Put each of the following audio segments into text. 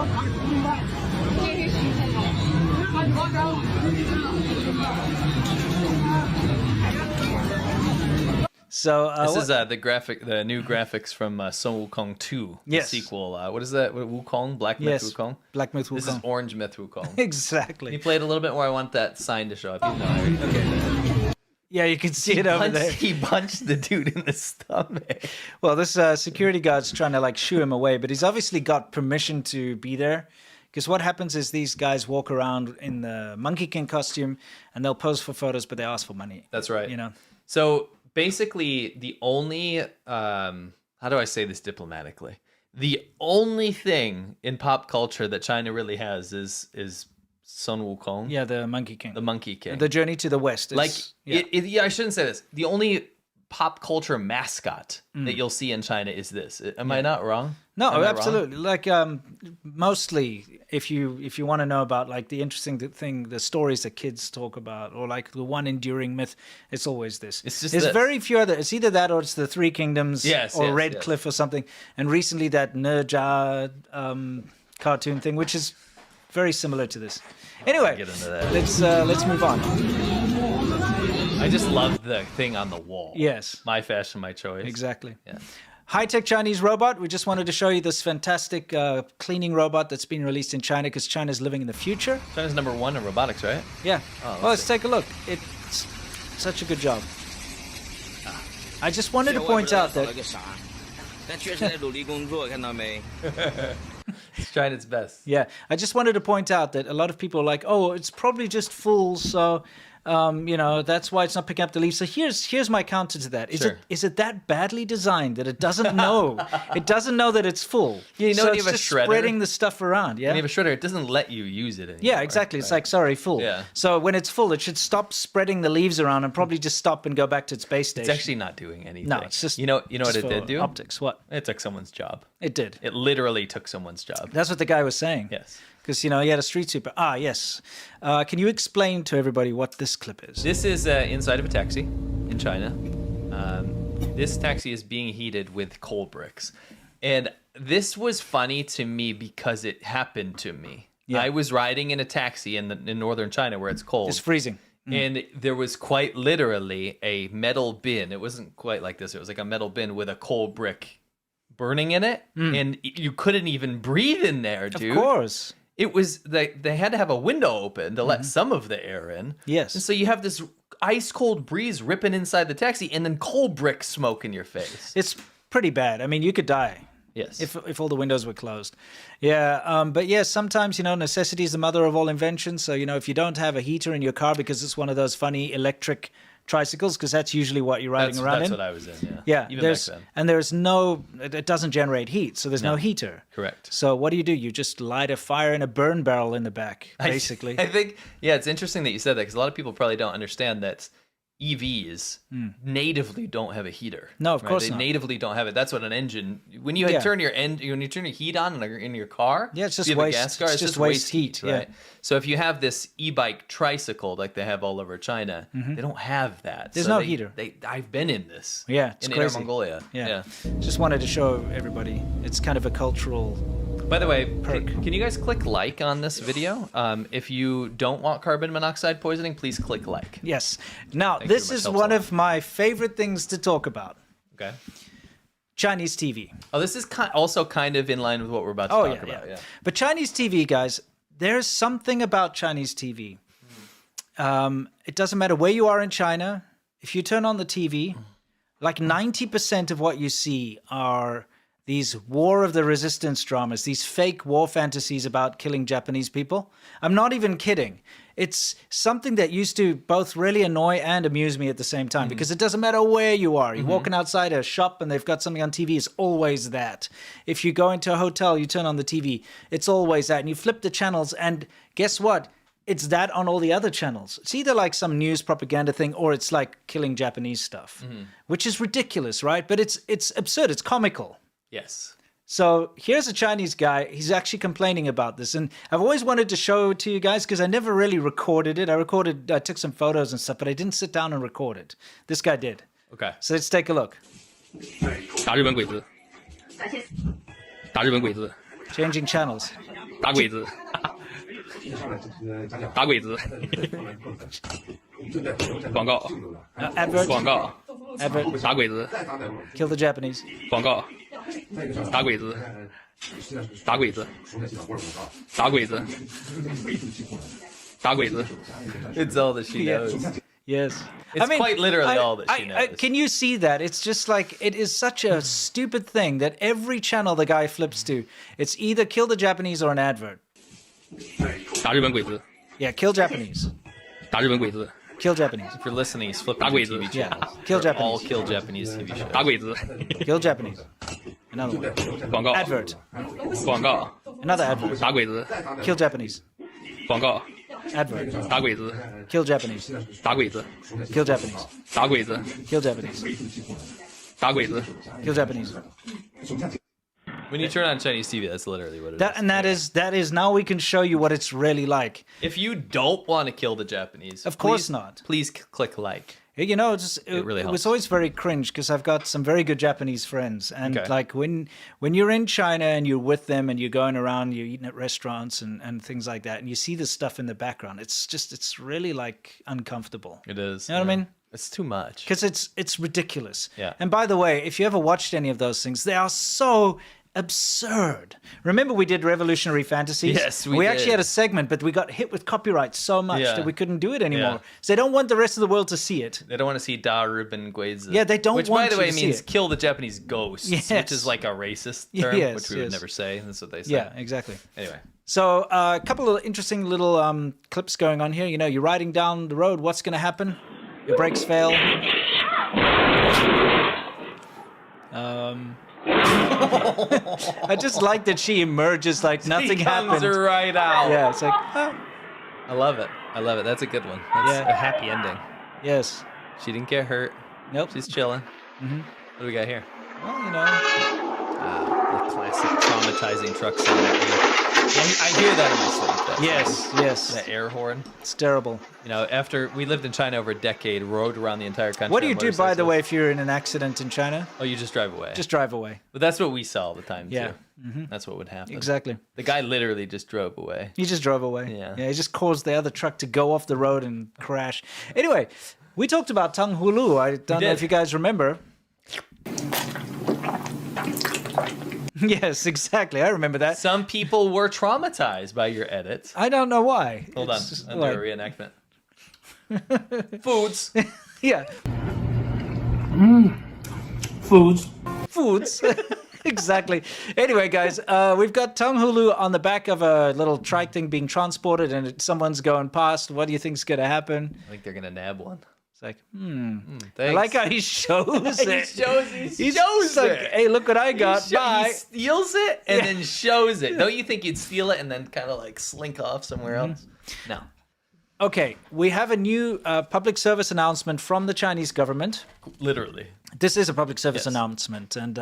So this is the new graphics from Sun Wukong 2, the sequel. What is that? Wukong, Black Myth Wukong. Black Myth Wukong. This is Orange Myth Wukong. Exactly. Can you play it a little bit more? I want that sign to show up. Okay. Yeah, you can see it over there. He punched the dude in the stomach. Well, this security guard's trying to like shoo him away, but he's obviously got permission to be there. Because what happens is these guys walk around in the Monkey King costume and they'll pose for photos, but they ask for money. That's right. You know. So basically, the only how do I say this diplomatically? The only thing in pop culture that China really has is Sun Wukong. Yeah, the Monkey King. The Monkey King. The Journey to the West. I shouldn't say this. The only pop culture mascot that you'll see in China is this. Am I not wrong? No, absolutely. Like mostly, if you want to know about like the interesting thing, the stories that kids talk about, or like the one enduring myth, it's always this. There's very few other. It's either that or it's the Three Kingdoms, or Red Cliff or something. And recently that Nerja cartoon thing, which is very similar to this. Anyway, get into that. Let's move on. I just love the thing on the wall. Yes. My fashion, my choice. Exactly. Yeah. High-tech Chinese robot. We just wanted to show you this fantastic cleaning robot that's been released in China because China's living in the future. China's #1 in robotics, right? Yeah. Oh, let's take a look. It's such a good job. I just wanted to point out that... It's trying its best. Yeah. I just wanted to point out that a lot of people are like, oh, it's probably just full, so... that's why it's not picking up the leaves. So here's my counter to that. Is it that badly designed that it doesn't know? It doesn't know that it's full. Yeah, you know, so when it's you have just a shredder, spreading the stuff around. Yeah, when you have a shredder, it doesn't let you use it anymore. Yeah, exactly. It's like, sorry, full. Yeah. So when it's full, it should stop spreading the leaves around and probably just stop and go back to its base station. It's actually not doing anything. No, it's just you know what it did do? Optics. What? It took someone's job. It did. It literally took someone's job. That's what the guy was saying. Yes. Because, he had a street sweeper. Ah, yes. Can you explain to everybody what this clip is? This is inside of a taxi in China. This taxi is being heated with coal bricks. And this was funny to me because it happened to me. Yeah. I was riding in a taxi in northern China where it's cold. It's freezing. And there was quite literally a metal bin. It wasn't quite like this. It was like a metal bin with a coal brick burning in it. And you couldn't even breathe in there, dude. Of course. It was they had to have a window open to let some of the air in. Yes. And so you have this ice cold breeze ripping inside the taxi and then coal brick smoke in your face. It's pretty bad. I mean, you could die. Yes. If all the windows were closed. Yeah. But yes, sometimes, necessity is the mother of all inventions. So, if you don't have a heater in your car because it's one of those funny electric tricycles, because that's usually what you're riding around in. That's what I was in, yeah. Yeah. Even back then. And it doesn't generate heat, so there's no heater. Correct. So what do? You just light a fire in a burn barrel in the back, basically. I think, it's interesting that you said that because a lot of people probably don't understand that EVs natively don't have a heater. No, of course they not. natively don't have it. That's what an engine. When you turn your heat on in your car, it's just you have waste. a gas car, it's just waste heat, right? Yeah. So if you have this e-bike tricycle like they have all over China, they don't have that. There's no heater. I've been in this. Yeah, it's in crazy. Inner Mongolia. Yeah. Just wanted to show everybody. It's kind of a cultural. By the way, perk. Can you guys click like on this video? If you don't want carbon monoxide poisoning, please click like. Yes. Now, this is one of my favorite things to talk about. Okay. Chinese TV. Oh, this is also kind of in line with what we're about to talk about. Yeah. But Chinese TV, guys, there's something about Chinese TV. It doesn't matter where you are in China. If you turn on the TV, like 90% of what you see are these War of the Resistance dramas, these fake war fantasies about killing Japanese people. I'm not even kidding. It's something that used to both really annoy and amuse me at the same time because it doesn't matter where you are. You're walking outside a shop and they've got something on TV. It's always that. If you go into a hotel, you turn on the TV. It's always that. And you flip the channels and guess what? It's that on all the other channels. It's either like some news propaganda thing or it's like killing Japanese stuff, which is ridiculous, right? But it's absurd. It's comical. Yes. So here's a Chinese guy. He's actually complaining about this. And I've always wanted to show it to you guys because I never really recorded it. I took some photos and stuff, but I didn't sit down and record it. This guy did. Okay. So let's take a look. 打日本鬼子，打日本鬼子。 Changing channels. 打鬼子，打鬼子，广告， Advert. 广告， Advert. 打鬼子， Kill the Japanese. 广告，打鬼子，打鬼子，打鬼子，打鬼子。 It's all that she knows. Yes. It's quite literally all that she knows. Can you see that? It's just like, it is such a stupid thing that every channel the guy flips to, it's either kill the Japanese or an advert. 打日本鬼子， Yeah, kill Japanese. 打日本鬼子， Kill Japanese. If you're listening, he's flipping打 to 鬼子。 TV Yeah. channels. Kill They're all Japanese. kill Japanese TV shows. 打鬼子， Kill Japanese. Another one. 广告， Advert. 广告， Another advert. 打鬼子， Kill Japanese. 广告， Advert. 打鬼子， Kill Japanese. 打鬼子， Kill Japanese. 打鬼子， Kill Japanese. 打鬼子。 Kill Japanese. When you turn on Chinese TV, that's literally what it is. That is now we can show you what it's really like. If you don't want to kill the Japanese, Of course please- not. Please click like. You know, it really was helps. always very cringe because I've got some very good Japanese friends, and Okay. like when you're in China and you're with them and you're going around, you're eating at restaurants and things like that, and you see this stuff in the background, it's really like uncomfortable. It is. You know what I mean? It's too much. Because it's ridiculous. Yeah. And by the way, if you ever watched any of those things, they are so absurd. Remember we did Revolutionary Fantasies? Yes, we actually did. had a segment, but we got hit with copyright so much Yeah. that we couldn't do it anymore. Yeah. So they don't want the rest of the world to see it. They don't want to see Da Ruben Guizi. Yeah, they don't Which, want by the you way, to see means it. kill the Japanese ghosts, Yes. which is like a racist term, Yes, which we would yes. never say. That's what they say. Yeah, exactly. Anyway. So a couple of interesting little clips going on here. You know, you're riding down the road. What's going to happen? Your brakes fail. I just like that she emerges like nothing He comes happened. right out. Yeah, it's like, oh, I love it. I love it. That's a good one. That's Yeah. a happy ending. yes. She didn't get hurt. Nope. She's chilling. What do we got here? Well, you know. The classic traumatizing truck scene. I hear that in my sleep. That Yes, yes. That air horn. It's terrible. You know, after we lived in China over a decade, rode around the entire country. What do you on do, by the motorcycles. way, if you're in an accident in China? Oh, you just drive away. Just drive away. But that's what we saw all the time, Yeah. too. That's what would happen. Exactly. The guy literally just drove away. He just drove away. Yeah. He just caused the other truck to go off the road and crash. Anyway, we talked about Tang Hulu. I don't know did. if you guys remember. Yes, exactly. I remember that. Some people were traumatized by your edits. I don't know why. Hold on. It's just I'll do like- a reenactment. Foods. Yeah. Foods. Exactly. Anyway, guys, we've got Tang Hulu on the back of a little trike thing being transported, and someone's going past. What do you think's going to happen? I think they're going to nab one. It's like, Thanks. I like how he shows he it. shows He's like, it. hey, look what I got. He Bye. steals it and Yeah. then shows it. Don't you think you'd steal it and then kind of like slink off somewhere else? No. Okay, we have a new public service announcement from the Chinese government. Literally. This is a public service Yes. announcement, and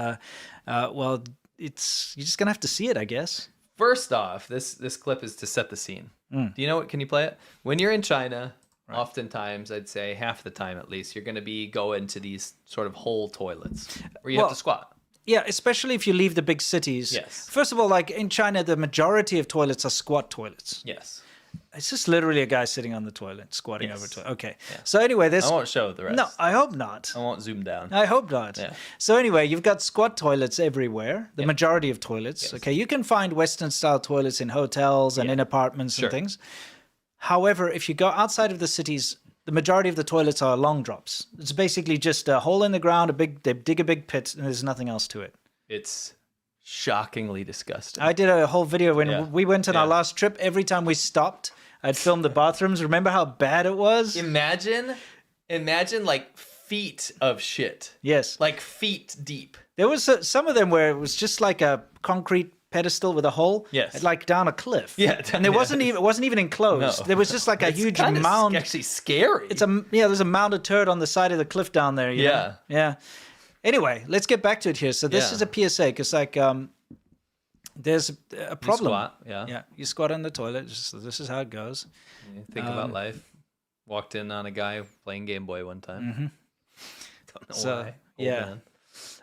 well, you're just gonna have to see it, I guess. First off, this clip is to set the scene. Do you know what? Can you play it? When you're in China, oftentimes, I'd say half the time at least, you're going to be going to these sort of hole toilets where you Well, have to squat. Yeah, especially if you leave the big cities. Yes. First of all, like in China, the majority of toilets are squat toilets. Yes. It's just literally a guy sitting on the toilet, squatting Yes. over toilet. Okay. So anyway, there's I won't show the rest. no. I hope not. I won't zoom down. I hope not. Yeah. So anyway, you've got squat toilets everywhere, the majority of toilets. Yes. Okay, you can find Western style toilets in hotels and Yeah. in apartments Sure. and things. However, if you go outside of the cities, the majority of the toilets are long drops. It's basically just a hole in the ground, they dig a big pit, and there's nothing else to it. It's shockingly disgusting. I did a whole video when Yeah. we went on our Yeah. last trip. Every time we stopped, I'd film the bathrooms. Remember how bad it was? Imagine like feet of shit. Yes. Like feet deep. There was some of them where it was just like a concrete pedestal with a hole. Yes. Like down a cliff. Yeah, And it yeah. wasn't even enclosed. No. There was just like a It's huge kinda mound. actually scary. There's a mounded turd on the side of the cliff down there. you know? Yeah. Yeah. Anyway, let's get back to it here. So this Yeah. is a PSA because there's a problem. squat, yeah. Yeah. You squat on the toilet. This is how it goes. You think about life. Walked in on a guy playing Game Boy one time. Don't know So, why. Old yeah.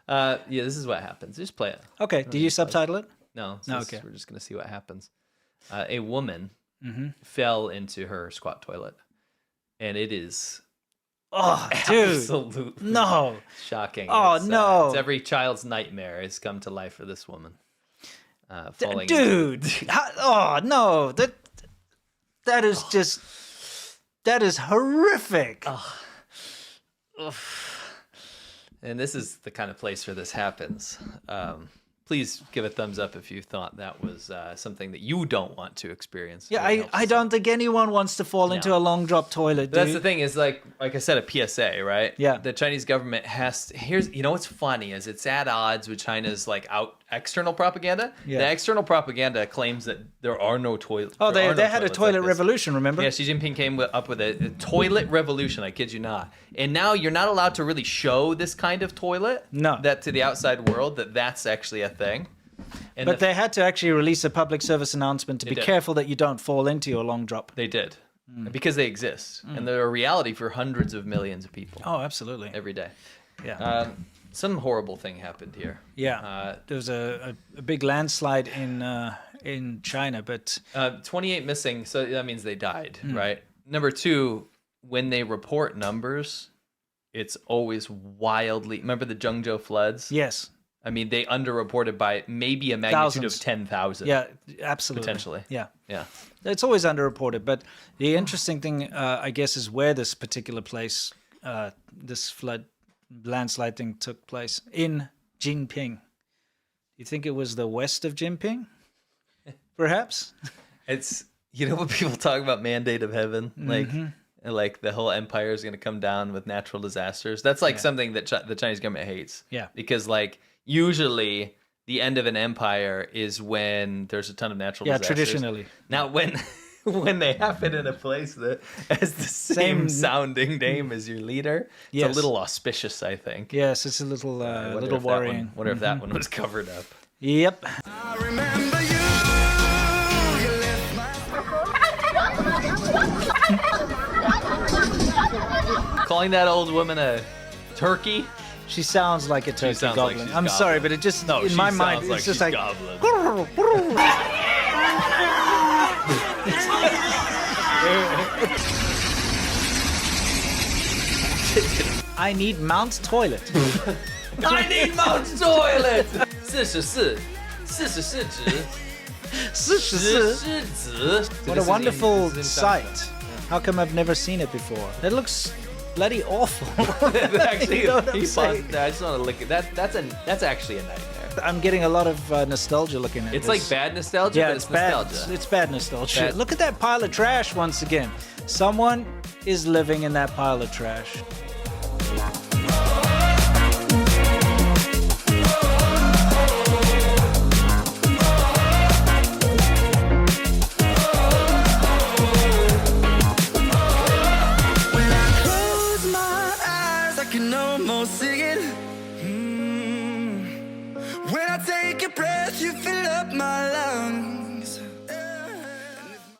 man. Yeah, this is what happens. Just play it. Okay. Did you subtitle it? No, No, okay. okay. We're just gonna see what happens. A woman fell into her squat toilet, and it is Oh, dude. absolutely No. shocking. Oh, no. It's every child's nightmare has come to life for this woman. Falling Dude. Oh, no. That is just... That is horrific. And this is the kind of place where this happens. Please give a thumbs up if you thought that was something that you don't want to experience. Yeah, It helps I us don't think anyone wants to fall into a long drop toilet, dude. That's the thing is like I said, a PSA, right? Yeah. The Chinese government has to, you know what's funny is it's at odds with China's like external propaganda. Yeah. The external propaganda claims that there are no toilets. Oh, they had a toilet revolution, remember? Yeah, Xi Jinping came up with a toilet revolution. I kid you not. And now you're not allowed to really show this kind of toilet. No. That to the outside world that's actually a thing. And But they had to actually release a public service announcement to be did. careful that you don't fall into your long drop. they did because they exist and they're a reality for hundreds of millions of people Oh, absolutely. every day. Yeah. Some horrible thing happened here. Yeah. There was a big landslide in China, but 28 missing, so that means they died, right? Number two, when they report numbers, it's always wildly. Remember the Zhengzhou floods? yes. I mean, they underreported by maybe a magnitude Thousands. of 10,000. Yeah, absolutely. Potentially. Yeah. Yeah. It's always underreported, but the interesting thing, I guess, is where this particular place, this landslide thing took place in Jinping. You think it was the west of Jinping? Perhaps? It's, you know, when people talk about mandate of heaven, like the whole empire is going to come down with natural disasters. That's like something that the Chinese government hates. Yeah. Because like usually the end of an empire is when there's a ton of natural disasters. Traditionally. Now when they happen in a place that has the same sounding name as your leader, it's a Yes. little auspicious, I think. Yes, it's a little Wonder if worrying. Wonder if that one was covered up. Yep. I remember you. You left my Calling that old woman a turkey? She sounds like a turkey sounds like goblin. she's I'm sorry, but it just in my mind sounds like it's just she's like goblin. I need Mount Toilet. I need Mount Toilet. 44 值. What a wonderful sight. How come I've never seen it before? That looks bloody awful. Actually, You know what I'm he saying? paused there. I just want to look at that. That's actually a nightmare. I'm getting a lot of nostalgia looking at It's this. like bad nostalgia, Yeah, but it's it's bad. nostalgia. It's bad nostalgia. Bad. Look at that pile of trash once again. Someone is living in that pile of trash. When I close my eyes, I can almost see it. When I take a breath, you fill up my lungs.